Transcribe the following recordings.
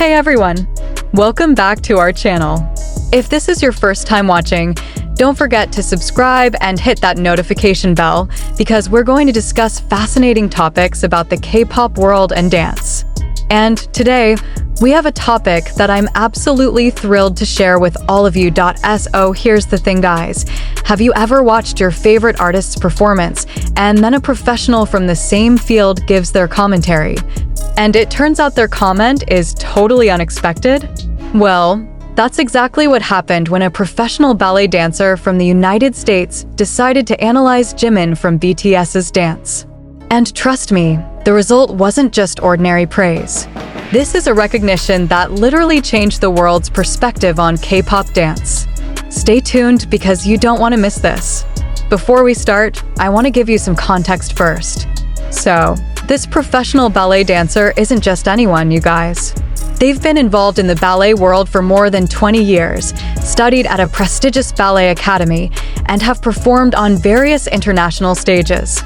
Hey everyone! Welcome back to our channel. If this is your first time watching, don't forget to subscribe and hit that notification bell because we're going to discuss fascinating topics about the K-pop world and dance. And today, we have a topic that I'm absolutely thrilled to share with all of you. So here's the thing, guys. Have you ever watched your favorite artist's performance and then a professional from the same field gives their commentary? And it turns out their comment is totally unexpected? Well, that's exactly what happened when a professional ballet dancer from the United States decided to analyze Jimin from BTS's dance. And trust me, the result wasn't just ordinary praise. This is a recognition that literally changed the world's perspective on K-pop dance. Stay tuned because you don't want to miss this. Before we start, I want to give you some context first. So, this professional ballet dancer isn't just anyone, you guys. They've been involved in the ballet world for more than 20 years, studied at a prestigious ballet academy, and have performed on various international stages.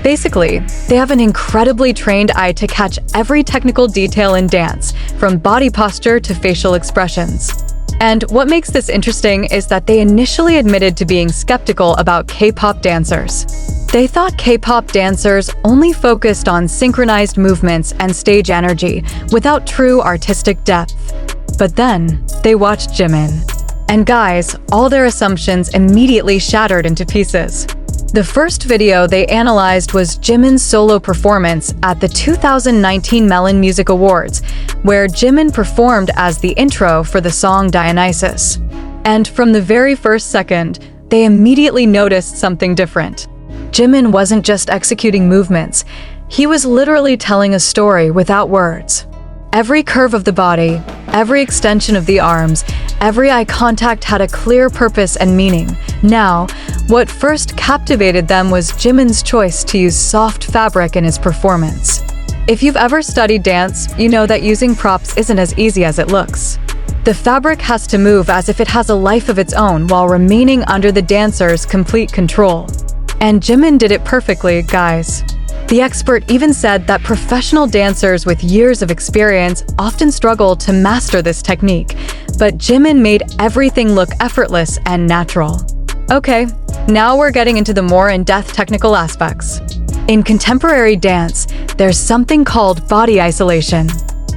Basically, they have an incredibly trained eye to catch every technical detail in dance, from body posture to facial expressions. And what makes this interesting is that they initially admitted to being skeptical about K-pop dancers. They thought K-pop dancers only focused on synchronized movements and stage energy without true artistic depth. But then, they watched Jimin. And guys, all their assumptions immediately shattered into pieces. The first video they analyzed was Jimin's solo performance at the 2019 Melon Music Awards, where Jimin performed as the intro for the song Dionysus. And from the very first second, they immediately noticed something different. Jimin wasn't just executing movements, he was literally telling a story without words. Every curve of the body, every extension of the arms, every eye contact had a clear purpose and meaning. Now, what first captivated them was Jimin's choice to use soft fabric in his performance. If you've ever studied dance, you know that using props isn't as easy as it looks. The fabric has to move as if it has a life of its own while remaining under the dancer's complete control. And Jimin did it perfectly, guys. The expert even said that professional dancers with years of experience often struggle to master this technique, but Jimin made everything look effortless and natural. Okay, now we're getting into the more in-depth technical aspects. In contemporary dance, there's something called body isolation.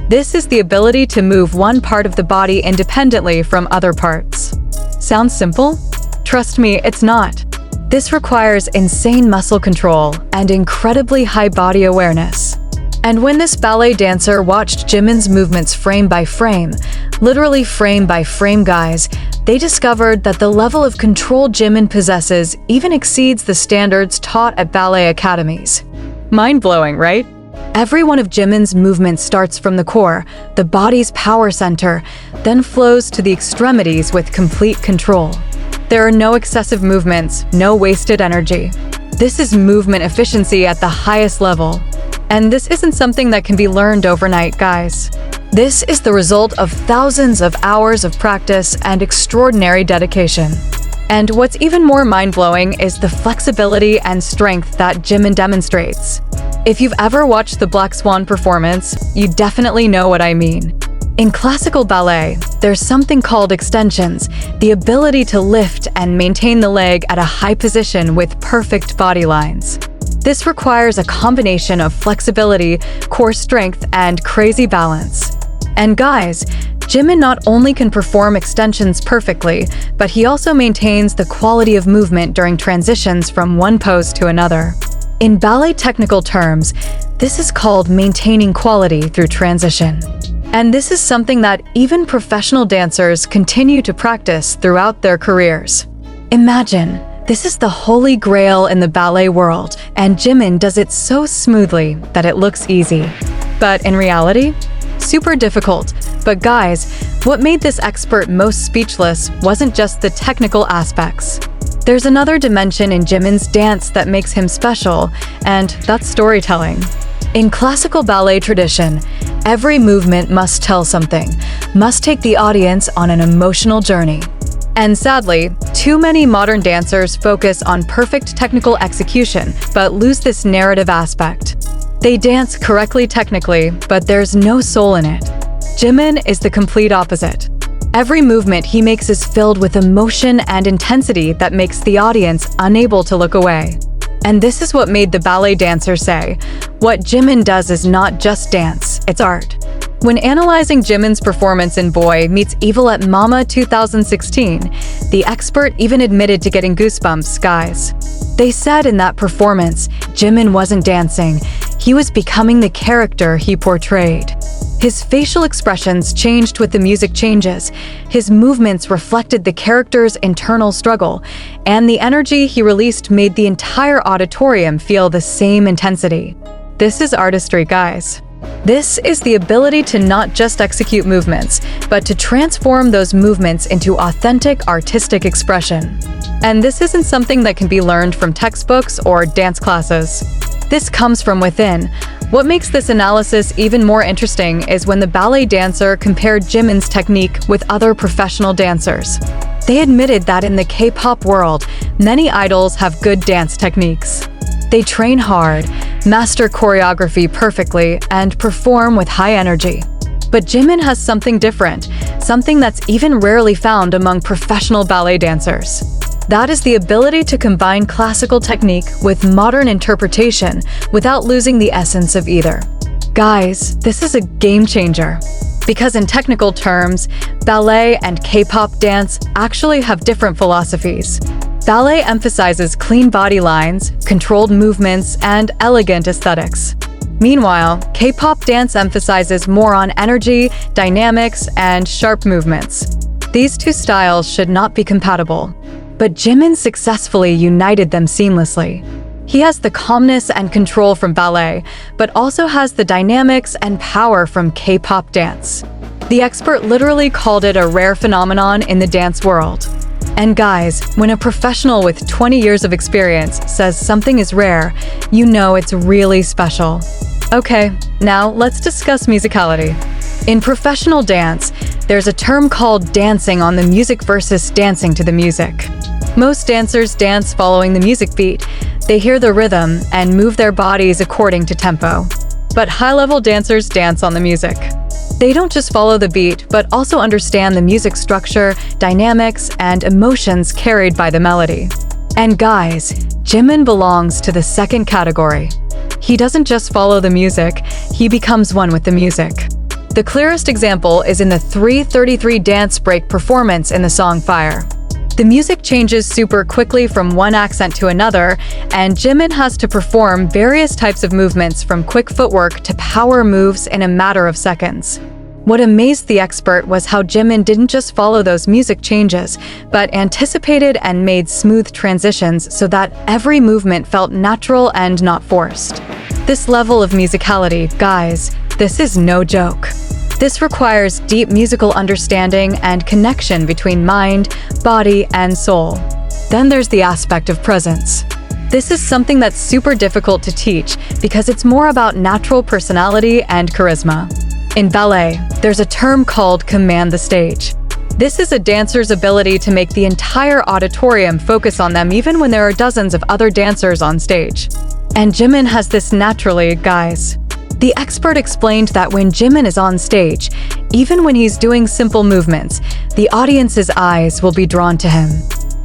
This is the ability to move one part of the body independently from other parts. Sounds simple? Trust me, it's not. This requires insane muscle control and incredibly high body awareness. And when this ballet dancer watched Jimin's movements frame by frame, literally frame by frame, guys, they discovered that the level of control Jimin possesses even exceeds the standards taught at ballet academies. Mind-blowing, right? Every one of Jimin's movements starts from the core, the body's power center, then flows to the extremities with complete control. There are no excessive movements, no wasted energy. This is movement efficiency at the highest level. And this isn't something that can be learned overnight, guys. This is the result of thousands of hours of practice and extraordinary dedication. And what's even more mind-blowing is the flexibility and strength that Jimin demonstrates. If you've ever watched the Black Swan performance, you definitely know what I mean. In classical ballet, there's something called extensions, the ability to lift and maintain the leg at a high position with perfect body lines. This requires a combination of flexibility, core strength, and crazy balance. And guys, Jimin not only can perform extensions perfectly, but he also maintains the quality of movement during transitions from one pose to another. In ballet technical terms, this is called maintaining quality through transition. And this is something that even professional dancers continue to practice throughout their careers. Imagine, this is the holy grail in the ballet world, and Jimin does it so smoothly that it looks easy. But in reality, super difficult. But guys, what made this expert most speechless wasn't just the technical aspects. There's another dimension in Jimin's dance that makes him special, and that's storytelling. In classical ballet tradition, every movement must tell something, must take the audience on an emotional journey. And sadly, too many modern dancers focus on perfect technical execution, but lose this narrative aspect. They dance correctly technically, but there's no soul in it. Jimin is the complete opposite. Every movement he makes is filled with emotion and intensity that makes the audience unable to look away. And this is what made the ballet dancer say, "What Jimin does is not just dance, it's art." When analyzing Jimin's performance in Boy Meets Evil at Mama 2016, the expert even admitted to getting goosebumps, guys. They said in that performance, Jimin wasn't dancing, he was becoming the character he portrayed. His facial expressions changed with the music changes, his movements reflected the character's internal struggle, and the energy he released made the entire auditorium feel the same intensity. This is artistry, guys. This is the ability to not just execute movements, but to transform those movements into authentic artistic expression. And this isn't something that can be learned from textbooks or dance classes. This comes from within. What makes this analysis even more interesting is when the ballet dancer compared Jimin's technique with other professional dancers. They admitted that in the K-pop world, many idols have good dance techniques. They train hard, master choreography perfectly, and perform with high energy. But Jimin has something different, something that's even rarely found among professional ballet dancers. That is the ability to combine classical technique with modern interpretation without losing the essence of either. Guys, this is a game changer. Because in technical terms, ballet and K-pop dance actually have different philosophies. Ballet emphasizes clean body lines, controlled movements, and elegant aesthetics. Meanwhile, K-pop dance emphasizes more on energy, dynamics, and sharp movements. These two styles should not be compatible. But Jimin successfully united them seamlessly. He has the calmness and control from ballet, but also has the dynamics and power from K-pop dance. The expert literally called it a rare phenomenon in the dance world. And guys, when a professional with 20 years of experience says something is rare, you know it's really special. Okay, now let's discuss musicality. In professional dance, there's a term called dancing on the music versus dancing to the music. Most dancers dance following the music beat. They hear the rhythm and move their bodies according to tempo. But high-level dancers dance on the music. They don't just follow the beat, but also understand the music structure, dynamics, and emotions carried by the melody. And guys, Jimin belongs to the second category. He doesn't just follow the music, he becomes one with the music. The clearest example is in the 3:33 dance break performance in the song Fire. The music changes super quickly from one accent to another, and Jimin has to perform various types of movements from quick footwork to power moves in a matter of seconds. What amazed the expert was how Jimin didn't just follow those music changes, but anticipated and made smooth transitions so that every movement felt natural and not forced. This level of musicality, guys, this is no joke. This requires deep musical understanding and connection between mind, body, and soul. Then there's the aspect of presence. This is something that's super difficult to teach because it's more about natural personality and charisma. In ballet, there's a term called command the stage. This is a dancer's ability to make the entire auditorium focus on them even when there are dozens of other dancers on stage. And Jimin has this naturally, guys. The expert explained that when Jimin is on stage, even when he's doing simple movements, the audience's eyes will be drawn to him.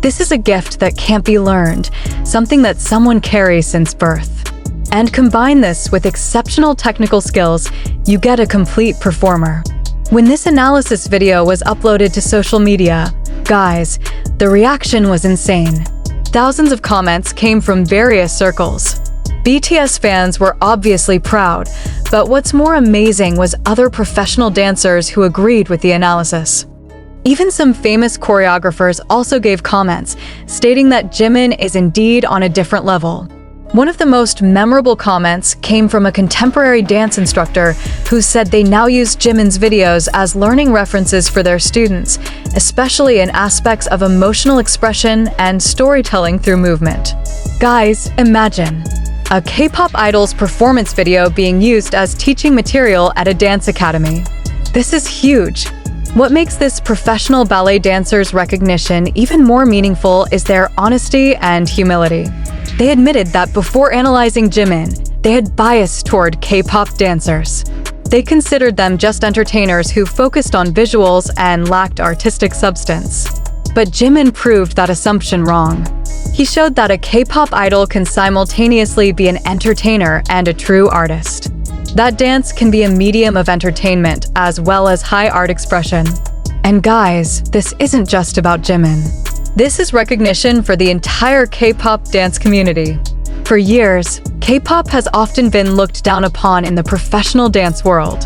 This is a gift that can't be learned, something that someone carries since birth. And combine this with exceptional technical skills, you get a complete performer. When this analysis video was uploaded to social media, guys, the reaction was insane. Thousands of comments came from various circles. BTS fans were obviously proud, but what's more amazing was other professional dancers who agreed with the analysis. Even some famous choreographers also gave comments, stating that Jimin is indeed on a different level. One of the most memorable comments came from a contemporary dance instructor who said they now use Jimin's videos as learning references for their students, especially in aspects of emotional expression and storytelling through movement. Guys, imagine a K-pop idol's performance video being used as teaching material at a dance academy. This is huge. What makes this professional ballet dancer's recognition even more meaningful is their honesty and humility. They admitted that before analyzing Jimin, they had bias toward K-pop dancers. They considered them just entertainers who focused on visuals and lacked artistic substance. But Jimin proved that assumption wrong. He showed that a K-pop idol can simultaneously be an entertainer and a true artist. That dance can be a medium of entertainment as well as high art expression. And guys, this isn't just about Jimin. This is recognition for the entire K-pop dance community. For years, K-pop has often been looked down upon in the professional dance world.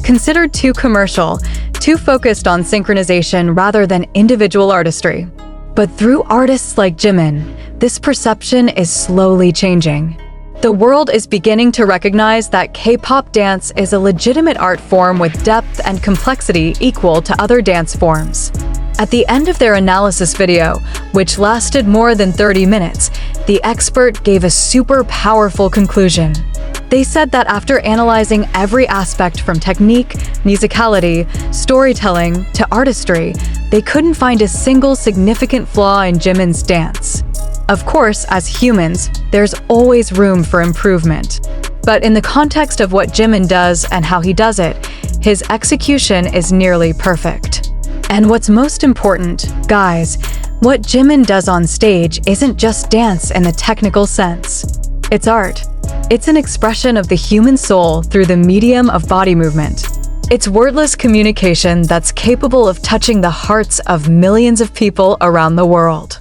Considered too commercial, too focused on synchronization rather than individual artistry. But through artists like Jimin, this perception is slowly changing. The world is beginning to recognize that K-pop dance is a legitimate art form with depth and complexity equal to other dance forms. At the end of their analysis video, which lasted more than 30 minutes, the expert gave a super powerful conclusion. They said that after analyzing every aspect from technique, musicality, storytelling, to artistry, they couldn't find a single significant flaw in Jimin's dance. Of course, as humans, there's always room for improvement. But in the context of what Jimin does and how he does it, his execution is nearly perfect. And what's most important, guys, what Jimin does on stage isn't just dance in the technical sense. It's art. It's an expression of the human soul through the medium of body movement. It's wordless communication that's capable of touching the hearts of millions of people around the world.